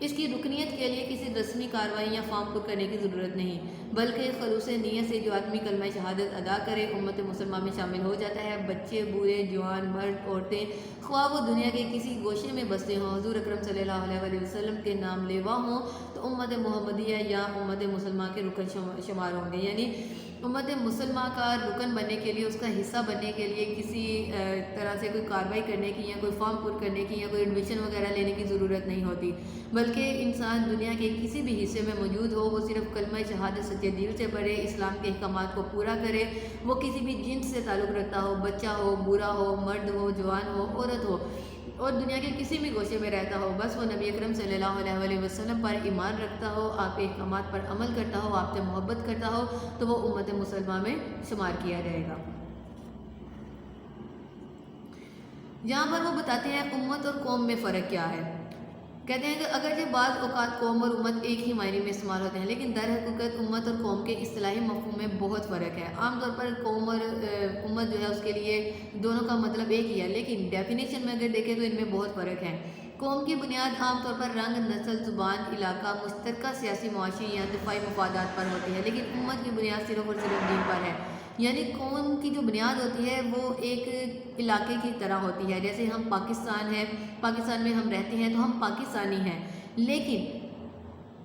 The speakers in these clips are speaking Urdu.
اس کی رکنیت کے لیے کسی رسمی کارروائی یا فارم پر کرنے کی ضرورت نہیں، بلکہ خلوص نیت سے جو آدمی کلمہ شہادت ادا کرے امت مسلمہ میں شامل ہو جاتا ہے۔ بچے، بوڑھے، جوان، مرد، عورتیں، خواہ وہ دنیا کے کسی گوشے میں بستے ہوں، حضور اکرم صلی اللہ علیہ وسلم کے نام لیوا ہوں تو امت محمدیہ یا امت مسلمہ کے رکن شمار ہوں گے۔ یعنی امت مسلمہ کا رکن بننے کے لیے، اس کا حصہ بننے کے لیے کسی طرح سے کوئی کارروائی کرنے کی یا کوئی فارم پر کرنے کی یا کوئی ایڈمیشن وغیرہ لینے کی ضرورت نہیں ہوتی، بلکہ انسان دنیا کے کسی بھی حصے میں موجود ہو، وہ صرف کلمہ شہادت سچے دل سے پڑھے، اسلام کے احکامات کو پورا کرے، وہ کسی بھی جنس سے تعلق رکھتا ہو، بچہ ہو، بوڑھا ہو، مرد ہو، جوان ہو، عورت ہو، اور دنیا کے کسی بھی گوشے میں رہتا ہو، بس وہ نبی اکرم صلی اللہ علیہ وسلم پر ایمان رکھتا ہو، آپ کے احکامات پر عمل کرتا ہو، آپ سے محبت کرتا ہو، تو وہ امت مسلمہ میں شمار کیا جائے گا۔ یہاں پر وہ بتاتے ہیں امت اور قوم میں فرق کیا ہے۔ کہتے ہیں کہ اگرچہ بعض اوقات قوم اور امت ایک ہی معنی میں استعمال ہوتے ہیں، لیکن در حقیقت امت اور قوم کے اصطلاحی مفہوم میں بہت فرق ہے۔ عام طور پر قوم اور امت جو ہے اس کے لیے دونوں کا مطلب ایک ہی ہے، لیکن ڈیفینیشن میں اگر دیکھیں تو ان میں بہت فرق ہے۔ قوم کی بنیاد عام طور پر رنگ، نسل، زبان، علاقہ، مشترکہ سیاسی، معاشی یا دفاعی مفادات پر ہوتی ہے، لیکن امت کی بنیاد صرف اور صرف دین پر ہے۔ یعنی قوم کی جو بنیاد ہوتی ہے وہ ایک علاقے کی طرح ہوتی ہے، جیسے ہم پاکستان ہے، پاکستان میں ہم رہتے ہیں تو ہم پاکستانی ہیں، لیکن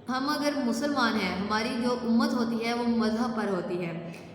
ہم اگر مسلمان ہیں، ہماری جو امت ہوتی ہے وہ مذہب پر ہوتی ہے۔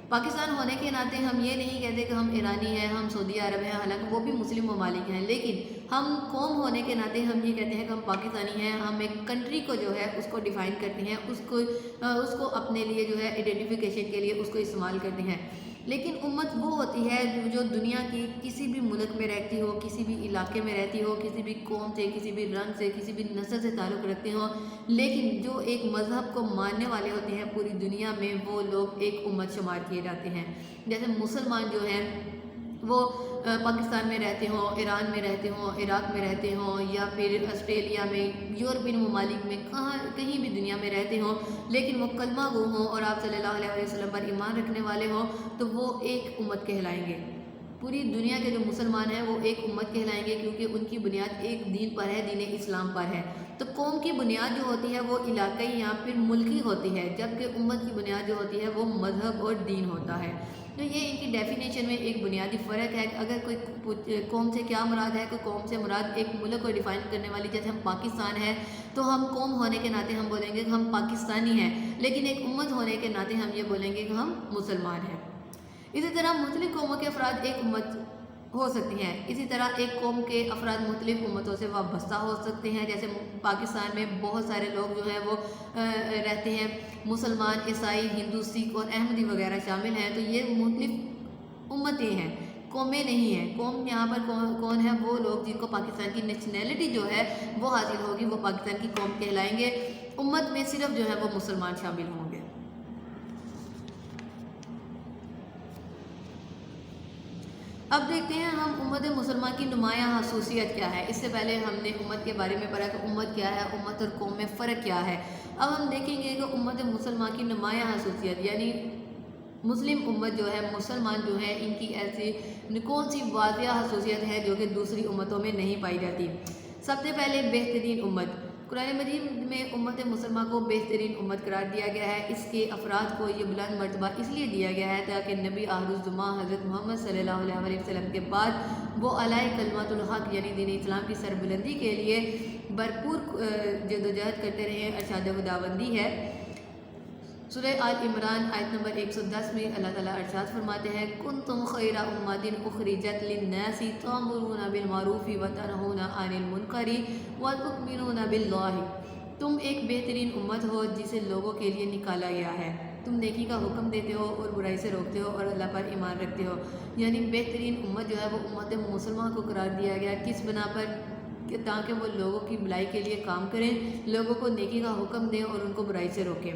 پاکستان ہونے کے ناطے ہم یہ نہیں کہتے کہ ہم ایرانی ہیں، ہم سعودی عرب ہیں، حالانکہ وہ بھی مسلم ممالک ہیں، لیکن ہم قوم ہونے کے ناطے ہم یہ کہتے ہیں کہ ہم پاکستانی ہیں۔ ہم ایک کنٹری کو جو ہے اس کو ڈیفائن کرتے ہیں، اس کو اپنے لیے جو ہے آئیڈینٹیفیکیشن کے لیے اس کو استعمال کرتے ہیں۔ لیکن امت وہ ہوتی ہے جو دنیا کی کسی بھی ملک میں رہتی ہو، کسی بھی علاقے میں رہتی ہو، کسی بھی قوم سے، کسی بھی رنگ سے، کسی بھی نسل سے تعلق رکھتے ہوں، لیکن جو ایک مذہب کو ماننے والے ہوتے ہیں پوری دنیا میں، وہ لوگ ایک امت شمار کیے جاتے ہیں۔ جیسے مسلمان جو ہیں وہ پاکستان میں رہتے ہوں، ایران میں رہتے ہوں، عراق میں رہتے ہوں، یا پھر آسٹریلیا میں، یورپین ممالک میں، کہیں بھی دنیا میں رہتے ہوں، لیکن وہ کلمہ گو ہوں اور آپ صلی اللہ علیہ وسلم پر ایمان رکھنے والے ہوں، تو وہ ایک امت کہلائیں گے۔ پوری دنیا کے جو مسلمان ہیں وہ ایک امت کہلائیں گے، کیونکہ ان کی بنیاد ایک دین پر ہے، دین اسلام پر ہے۔ تو قوم کی بنیاد جو ہوتی ہے وہ علاقائی یا پھر ملکی ہوتی ہے، جبکہ امت کی بنیاد جو ہوتی ہے وہ مذہب اور دین ہوتا ہے۔ تو یہ ان کی ڈیفینیشن میں ایک بنیادی فرق ہے کہ اگر کوئی قوم سے کیا مراد ہے، کہ قوم سے مراد ایک ملک کو ڈیفائن کرنے والی، جیسے ہم پاکستان ہے تو ہم قوم ہونے کے ناطے ہم بولیں گے کہ ہم پاکستانی ہیں، لیکن ایک امت ہونے کے ناطے ہم یہ بولیں گے کہ ہم مسلمان ہیں۔ اسی طرح مختلف قوموں کے افراد ایک امت ہو سکتی ہیں، اسی طرح ایک قوم کے افراد مختلف امتوں سے وابستہ ہو سکتے ہیں۔ جیسے پاکستان میں بہت سارے لوگ جو ہیں وہ رہتے ہیں، مسلمان، عیسائی، ہندو، سکھ اور احمدی وغیرہ شامل ہیں، تو یہ مختلف امتیں ہیں، قومیں نہیں ہیں۔ قوم یہاں پر کون ہے؟ وہ لوگ جن کو پاکستان کی نیشنلٹی جو ہے وہ حاصل ہوگی، وہ پاکستان کی قوم کہلائیں گے۔ امت میں صرف جو ہے وہ مسلمان شامل ہوں گے۔ اب دیکھتے ہیں ہم امت مسلمہ کی نمایاں خصوصیت کیا ہے۔ اس سے پہلے ہم نے امت کے بارے میں پڑھا کہ امت کیا ہے، امت اور قوم میں فرق کیا ہے۔ اب ہم دیکھیں گے کہ امت مسلمہ کی نمایاں خصوصیت، یعنی مسلم امت جو ہے، مسلمان جو ہے، ان کی ایسی کون سی واضح خصوصیت ہے جو کہ دوسری امتوں میں نہیں پائی جاتی۔ سب سے پہلے بہترین امت۔ قرآن مجید میں امت مسلمہ کو بہترین امت قرار دیا گیا ہے۔ اس کے افراد کو یہ بلند مرتبہ اس لیے دیا گیا ہے تاکہ نبی آخر الزماں حضرت محمد صلی اللہ علیہ وسلم کے بعد وہ اعلی کلمۃ الحق یعنی دین اسلام کی سربلندی کے لیے بھرپور جدوجہد کرتے رہے۔ ارشاد خداوندی ہے سورہ آل عمران آیت نمبر 110 میں اللہ تعالیٰ ارشاد فرماتے ہیں کنتم خیر امۃ اخرجت للناس تأمرون بالمعروف وتنہون عن المنکر وتؤمنون باللہ۔ تم ایک بہترین امت ہو جسے لوگوں کے لیے نکالا گیا ہے، تم نیکی کا حکم دیتے ہو اور برائی سے روکتے ہو اور اللہ پر ایمان رکھتے ہو۔ یعنی بہترین امت جو ہے وہ امت مسلمہ کو قرار دیا گیا، کس بنا پر؟ کہ تاکہ وہ لوگوں کی بھلائی کے لیے کام کریں، لوگوں کو نیکی کا حکم دیں اور ان کو برائی سے روکیں۔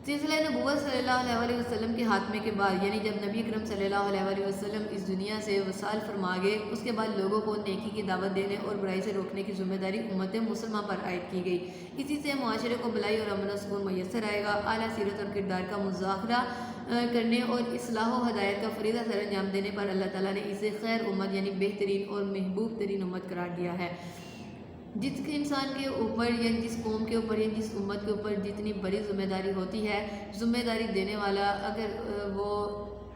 سلسلہ نبوت صلی اللہ علیہ وسلم کے خاتمے کے بعد، یعنی جب نبی اکرم صلی اللہ علیہ وسلم اس دنیا سے وصال فرما گئے، اس کے بعد لوگوں کو نیکی کی دعوت دینے اور برائی سے روکنے کی ذمہ داری امت مسلمہ پر عائد کی گئی۔ اسی سے معاشرے کو بھلائی اور امن و سکون میسر آئے گا۔ اعلیٰ سیرت اور کردار کا مظاہرہ کرنے اور اصلاح و ہدایت کا فریضہ سر انجام دینے پر اللہ تعالیٰ نے اسے خیر امت یعنی بہترین اور محبوب ترین امت قرار دیا ہے۔ جس کے انسان کے اوپر یا جس قوم کے اوپر یا جس امت کے اوپر جتنی بڑی ذمہ داری ہوتی ہے، ذمہ داری دینے والا اگر وہ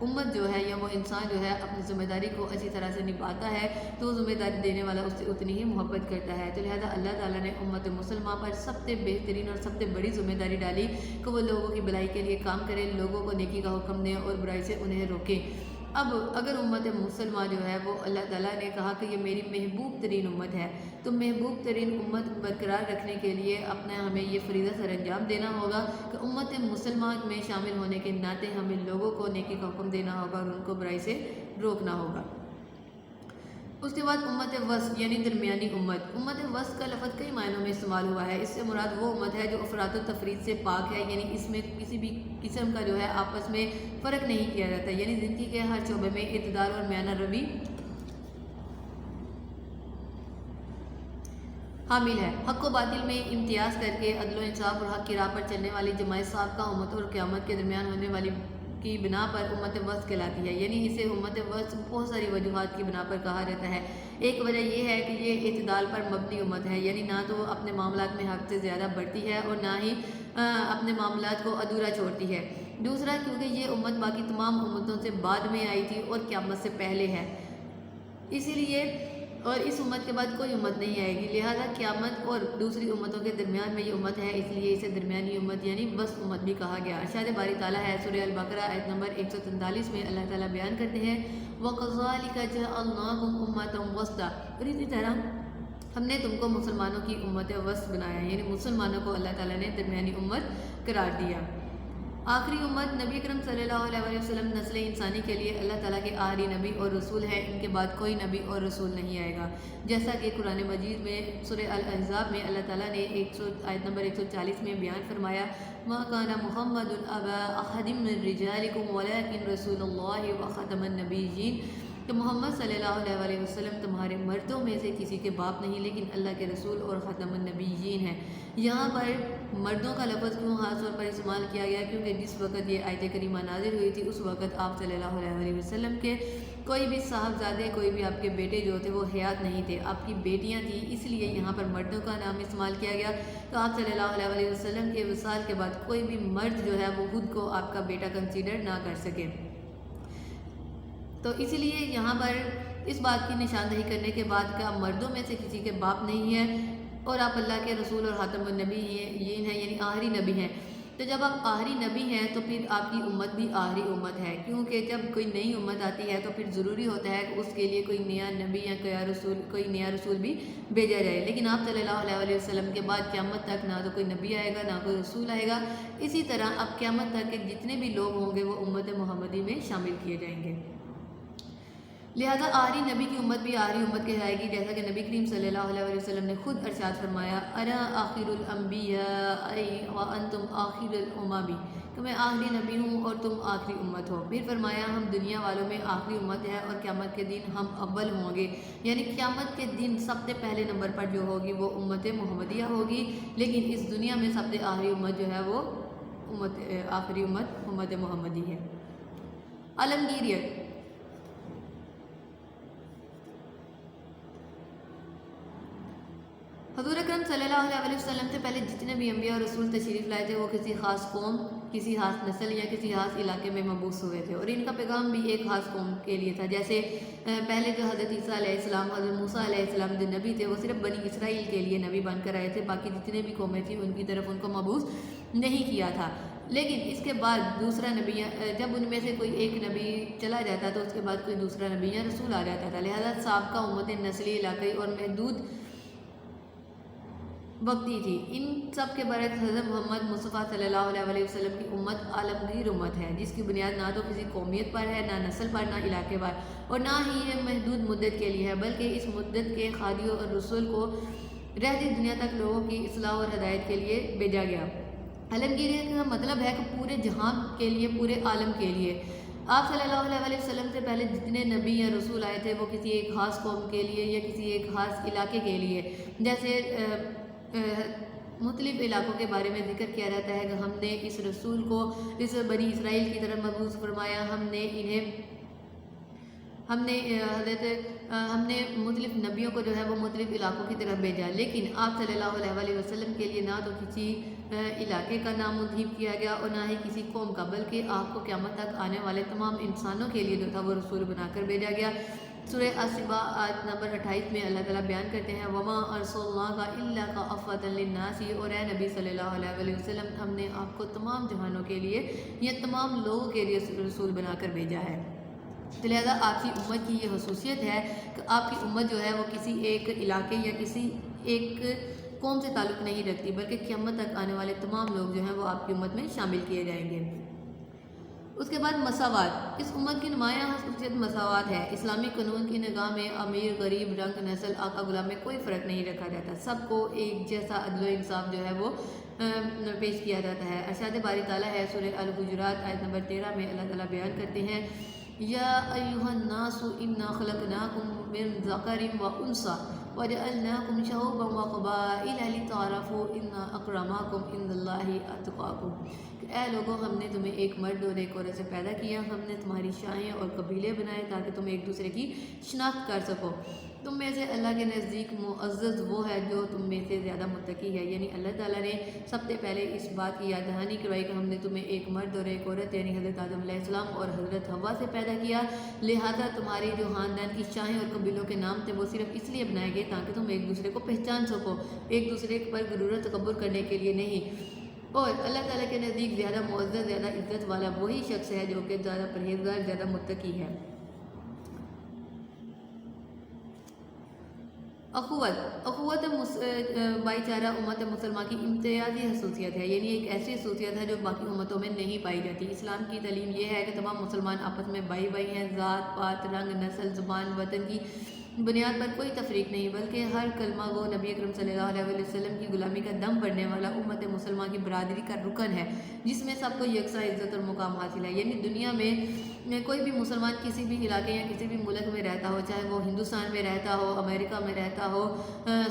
امت جو ہے یا وہ انسان جو ہے اپنی ذمہ داری کو اچھی طرح سے نبھاتا ہے تو ذمہ داری دینے والا اس سے اتنی ہی محبت کرتا ہے۔ تو لہذا اللہ تعالیٰ نے امت مسلمہ پر سب سے بہترین اور سب سے بڑی ذمہ داری ڈالی کہ وہ لوگوں کی بھلائی کے لیے کام کریں، لوگوں کو نیکی کا حکم دیں اور برائی سے انہیں روکیں۔ اب اگر امت مسلمہ جو ہے وہ اللہ تعالیٰ نے کہا کہ یہ میری محبوب ترین امت ہے، تو محبوب ترین امت برقرار رکھنے کے لیے اپنا ہمیں یہ فریضہ سر انجام دینا ہوگا کہ امت مسلمہ میں شامل ہونے کے ناطے ہمیں لوگوں کو نیکی کا حکم دینا ہوگا اور ان کو برائی سے روکنا ہوگا۔ اس کے بعد امت وسط یعنی درمیانی امت۔ امت وسط کا لفظ کئی معنوں میں استعمال ہوا ہے۔ اس سے مراد وہ امت ہے جو افراط و تفریط سے پاک ہے، یعنی اس میں کسی بھی قسم کا جو ہے آپس میں فرق نہیں کیا جاتا، یعنی زندگی کے ہر شعبے میں اعتدال اور میانہ روی حامل ہے۔ حق و باطل میں امتیاز کر کے عدل و انصاف اور حق کی راہ پر چلنے والی جماعت ثابتہ امت اور قیامت کے درمیان ہونے والی کی بنا پر امت وسط کہلاتی ہے، یعنی اسے امت وسط بہت ساری وجوہات کی بنا پر کہا جاتا ہے۔ ایک وجہ یہ ہے کہ یہ اعتدال پر مبنی امت ہے، یعنی نہ تو اپنے معاملات میں حد سے زیادہ بڑھتی ہے اور نہ ہی اپنے معاملات کو ادھورا چھوڑتی ہے۔ دوسرا کیونکہ یہ امت باقی تمام امتوں سے بعد میں آئی تھی اور قیامت سے پہلے ہے، اسی لیے اور اس امت کے بعد کوئی امت نہیں آئے گی، لہذا قیامت اور دوسری امتوں کے درمیان میں یہ امت ہے، اس لیے اسے درمیانی امت یعنی وسط امت بھی کہا گیا۔ ارشاد باری تعالیٰ ہے سورہ البقرہ آیت نمبر 143 میں اللہ تعالیٰ بیان کرتے ہیں وَكَذَلِكَ جَعَلْنَاكُمْ أُمَّةً وَسْطًا، اور اسی طرح ہم نے تم کو مسلمانوں کی امت وسط بنایا، یعنی مسلمانوں کو اللہ تعالیٰ نے درمیانی امت قرار دیا۔ آخری امت نبی اکرم صلی اللہ علیہ وسلم نسل انسانی کے لیے اللہ تعالیٰ کے آخری نبی اور رسول ہے، ان کے بعد کوئی نبی اور رسول نہیں آئے گا، جیسا کہ قرآن مجید میں سورہ الاحزاب میں اللہ تعالیٰ نے آیت نمبر 140 میں بیان فرمایا مَا كَانَ مُحَمَّدٌ أَبَا أَحَدٍ مِّن رِّجَالِكُمْ وَلَٰكِن رَّسُولَ اللَّهِ وَخَاتَمَ النَّبِيِّينَ، کہ محمد صلی اللہ علیہ وسلم تمہارے مردوں میں سے کسی کے باپ نہیں لیکن اللہ کے رسول اور خاتم النبیین ہیں۔ یہاں پر مردوں کا لفظ کیوں خاص طور پر استعمال کیا گیا؟ کیونکہ جس وقت یہ آیت کریمہ نازل ہوئی تھی اس وقت آپ صلی اللہ علیہ وسلم کے کوئی بھی صاحبزادے، کوئی بھی آپ کے بیٹے جو تھے وہ حیات نہیں تھے، آپ کی بیٹیاں تھیں، اس لیے یہاں پر مردوں کا نام استعمال کیا گیا۔ تو آپ صلی اللہ علیہ وسلم کے وصال کے بعد کوئی بھی مرد جو ہے وہ خود کو آپ کا بیٹا کنسیڈر نہ کر سکے، تو اسی لیے یہاں پر اس بات کی نشاندہی کرنے کے بعد کہ آپ مردوں میں سے کسی کے باپ نہیں ہیں اور آپ اللہ کے رسول اور خاتم النبیین ہیں، یعنی آخری نبی ہیں۔ تو جب آپ آخری نبی ہیں تو پھر آپ کی امت بھی آخری امت ہے، کیونکہ جب کوئی نئی امت آتی ہے تو پھر ضروری ہوتا ہے کہ اس کے لیے کوئی نیا نبی یا کوئی نیا رسول بھی بھیجا جائے، لیکن آپ صلی اللہ علیہ وسلم کے بعد قیامت تک نہ تو کوئی نبی آئے گا نہ کوئی رسول آئے گا۔ اسی طرح اب قیامت تک کے جتنے بھی لوگ ہوں گے وہ امت محمدی میں شامل کیے جائیں گے، لہذا آخری نبی کی امت بھی آخری امت کہلائے گی، جیسا کہ نبی کریم صلی اللہ علیہ وسلم نے خود ارشاد فرمایا انا آخر الانبیاء وانتم آخر الامم، کہ میں آخری نبی ہوں اور تم آخری امت ہو۔ پھر فرمایا ہم دنیا والوں میں آخری امت ہے اور قیامت کے دن ہم اول ہوں گے، یعنی قیامت کے دن سب سے پہلے نمبر پر جو ہوگی وہ امت محمدیہ ہوگی، لیکن اس دنیا میں سب سے آخری امت جو ہے وہ آخری امت محمدی ہے۔ عالمگیریت، حضور اکرم صلی اللہ علیہ وسلم سے پہلے جتنے بھی انبیاء اور رسول تشریف لائے تھے وہ کسی خاص قوم، کسی خاص نسل یا کسی خاص علاقے میں مبعوث ہوئے تھے، اور ان کا پیغام بھی ایک خاص قوم کے لیے تھا۔ جیسے پہلے جو حضرت عیسیٰ علیہ السلام، حضرت موسیٰ علیہ السلام جو نبی تھے وہ صرف بنی اسرائیل کے لیے نبی بن کر آئے تھے، باقی جتنے بھی قومیں تھیں ان کی طرف ان کو مبعوث نہیں کیا تھا۔ لیکن اس کے بعد دوسرا نبی، جب ان میں سے کوئی ایک نبی چلا جاتا تو اس کے بعد کوئی دوسرا نبی یا رسول آ جاتا تھا، لہذا سابقہ امتیں نسلی، علاقائی اور محدود وقتی تھی۔ ان سب کے برعکس حضرت محمد مصطفیٰ صلی اللہ علیہ وسلم کی امت عالمگیر امت ہے، جس کی بنیاد نہ تو کسی قومیت پر ہے، نہ نسل پر، نہ علاقے پر، اور نہ ہی یہ محدود مدت کے لیے ہے، بلکہ اس مدت کے خادیوں اور رسول کو رہتی دنیا تک لوگوں کی اصلاح اور ہدایت کے لیے بھیجا گیا۔ عالمگیریت کا مطلب ہے کہ پورے جہاں کے لیے، پورے عالم کے لیے۔ آپ صلی اللہ علیہ وسلم سے پہلے جتنے نبی یا رسول آئے تھے وہ کسی ایک خاص قوم کے لیے یا کسی ایک خاص علاقے کے لیے، جیسے مختلف علاقوں کے بارے میں ذکر کیا جاتا ہے کہ ہم نے اس رسول کو اس بنی اسرائیل کی طرف مبعوث فرمایا، ہم نے حضرت ہم نے مختلف نبیوں کو جو ہے وہ مختلف علاقوں کی طرف بھیجا، لیکن آپ صلی اللہ علیہ وسلم کے لیے نہ تو کسی علاقے کا نام منتخب کیا گیا اور نہ ہی کسی قوم کا، بلکہ آپ کو قیامت تک آنے والے تمام انسانوں کے لیے جو تھا وہ رسول بنا کر بھیجا گیا۔ سورہ الصبا آیت نمبر 28 میں اللہ تعالیٰ بیان کرتے ہیں وَمَا أَرْسَلْنَاكَ إِلَّا كَافَّةً لِلنَّاسِ، اور اے نبی صلی اللہ علیہ وسلم ہم نے آپ کو تمام جہانوں کے لیے یا تمام لوگوں کے لیے رسول بنا کر بھیجا ہے۔ تو لہٰذا آپ کی امت کی یہ خصوصیت ہے کہ آپ کی امت جو ہے وہ کسی ایک علاقے یا کسی ایک قوم سے تعلق نہیں رکھتی، بلکہ قیامت تک آنے والے تمام لوگ جو ہیں وہ آپ کی امت میں شامل کیے جائیں گے۔ اس کے بعد مساوات، اس امت کی نمایاں خصوصیت مساوات ہے۔ اسلامی قانون کی نگاہ میں امیر، غریب، رنگ، نسل، آقا، غلام میں کوئی فرق نہیں رکھا جاتا، سب کو ایک جیسا عدل و انصاف جو ہے وہ پیش کیا جاتا ہے۔ ارشاد باری تعالیٰ ہے سورہ الحجرات آیت نمبر 13 میں اللہ تعالیٰ بیان کرتے ہیں یا ایھا الناس انا خلقناکم من ذکر و انثی وجعلناکم شعوبا وقبائل لتعارفوا ان اکرمکم عند اللہ اتقاکم، کہ اے لوگوں ہم نے تمہیں ایک مرد اور ایک عورت سے پیدا کیا، ہم نے تمہاری شاہیں اور قبیلے بنائے تاکہ تم ایک دوسرے کی شناخت کر سکو، تم میں سے اللہ کے نزدیک معزز وہ ہے جو تم میں سے زیادہ متقی ہے۔ یعنی اللہ تعالیٰ نے سب سے پہلے اس بات کی یاد دہانی کروائی کہ ہم نے تمہیں ایک مرد اور ایک عورت یعنی حضرت آدم علیہ السلام اور حضرت حوا سے پیدا کیا، لہٰذا تمہاری جو خاندان کی شاہیں اور قبیلوں کے نام تھے وہ صرف اس لیے بنائے گئے تاکہ تم ایک دوسرے کو پہچان سکو، ایک دوسرے پر غرور تکبر کرنے کے لیے نہیں۔ اور اللہ تعالیٰ کے نزدیک زیادہ معزز، زیادہ عزت والا وہی شخص ہے جو کہ زیادہ پرہیزگار، زیادہ متقی ہے۔ اخوت بھائی چارہ امت مسلمہ کی امتیازی خصوصیت ہے، یعنی ایک ایسی خصوصیت ہے جو باقی امتوں میں نہیں پائی جاتی۔ اسلام کی تعلیم یہ ہے کہ تمام مسلمان آپس میں بھائی بھائی ہیں، ذات پات، رنگ، نسل، زبان، وطن کی بنیاد پر کوئی تفریق نہیں، بلکہ ہر کلمہ گو نبی اکرم صلی اللہ علیہ وسلم کی غلامی کا دم بڑھنے والا امت مسلمہ کی برادری کا رکن ہے، جس میں سب کو یکساں عزت اور مقام حاصل ہے۔ یعنی دنیا میں کوئی بھی مسلمان کسی بھی علاقے یا کسی بھی ملک میں رہتا ہو، چاہے وہ ہندوستان میں رہتا ہو، امریکہ میں رہتا ہو،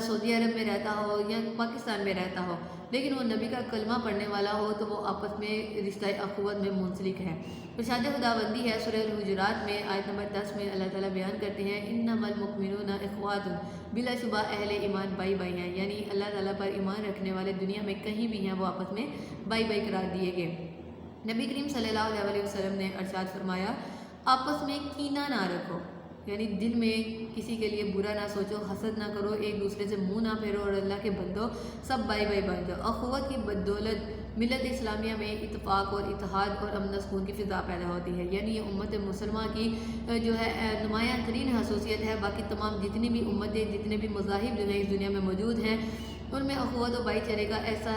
سعودی عرب میں رہتا ہو یا پاکستان میں رہتا ہو، لیکن وہ نبی کا کلمہ پڑھنے والا ہو تو وہ آپس میں رشتہ اخوت میں منسلک ہے۔ ارشاد خداوندی ہے سورہ الحجرات میں آیت نمبر 10 میں اللہ تعالیٰ بیان کرتے ہیں انما المؤمنون اخوات، بلا شبہ اہل ایمان بھائی بھائی ہیں، یعنی اللہ تعالیٰ پر ایمان رکھنے والے دنیا میں کہیں بھی ہیں وہ آپس میں بھائی بھائی قرار دیے گئے۔ نبی کریم صلی اللہ علیہ وسلم نے ارشاد فرمایا آپس میں کینہ نہ رکھو، یعنی دل میں کسی کے لیے برا نہ سوچو، حسد نہ کرو، ایک دوسرے سے منہ نہ پھیرو، اور اللہ کے بندو سب بھائی بھائی بن جاؤ۔ اخوت کی بدولت ملت اسلامیہ میں اتفاق اور اتحاد اور امن و سکون کی فضا پیدا ہوتی ہے، یعنی یہ امت مسلمہ کی جو ہے نمایاں ترین خصوصیت ہے۔ باقی تمام جتنی بھی امتیں، جتنے بھی مذاہب جو ہیں اس دنیا میں موجود ہیں، ان میں اخوت و بھائی چارے کا ایسا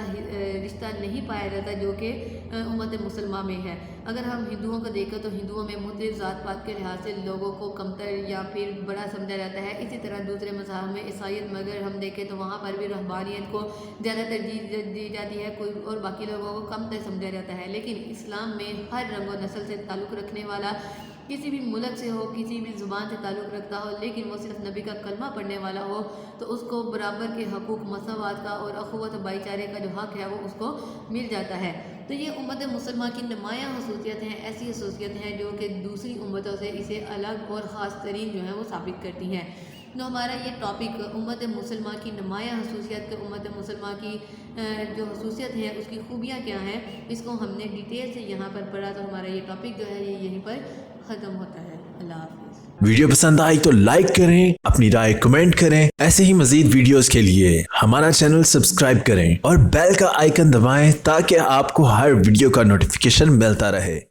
رشتہ نہیں پایا جاتا جو کہ امت مسلمہ میں ہے۔ اگر ہم ہندوؤں کو دیکھیں تو ہندوؤں میں مختلف ذات پات کے لحاظ سے لوگوں کو کمتر یا پھر بڑا سمجھا جاتا ہے، اسی طرح دوسرے مذاہب میں عیسائیت میں اگر ہم دیکھیں تو وہاں پر بھی رہبانیت کو زیادہ ترجیح دی جاتی ہے، کوئی اور باقی لوگوں کو کم تر سمجھا جاتا ہے۔ لیکن اسلام میں ہر رنگ و نسل سے تعلق رکھنے والا، کسی بھی ملک سے ہو، کسی بھی زبان سے تعلق رکھتا ہو، لیکن وہ صرف نبی کا کلمہ پڑھنے والا ہو تو اس کو برابر کے حقوق، مساوات کا اور اخوت و بھائی چارے کا جو حق ہے وہ اس کو مل جاتا ہے۔ تو یہ امت مسلمہ کی نمایاں خصوصیت ہیں، ایسی خصوصیت ہیں جو کہ دوسری امتوں سے اسے الگ اور خاص ترین جو ہے وہ ثابت کرتی ہیں۔ تو ہمارا یہ ٹاپک امت مسلمہ کی نمایاں خصوصیت، امت مسلمہ کی جو خصوصیت ہے اس کی خوبیاں کیا ہیں، اس کو ہم نے ڈیٹیل سے یہاں پر پڑھا، تو ہمارا یہ ٹاپک جو ہے یہ یہیں پر ختم ہوتا ہے۔ اللہ حافظ۔ ویڈیو پسند آئی تو لائک کریں، اپنی رائے کمنٹ کریں، ایسے ہی مزید ویڈیوز کے لیے ہمارا چینل سبسکرائب کریں اور بیل کا آئیکن دبائیں تاکہ آپ کو ہر ویڈیو کا نوٹیفیکیشن ملتا رہے۔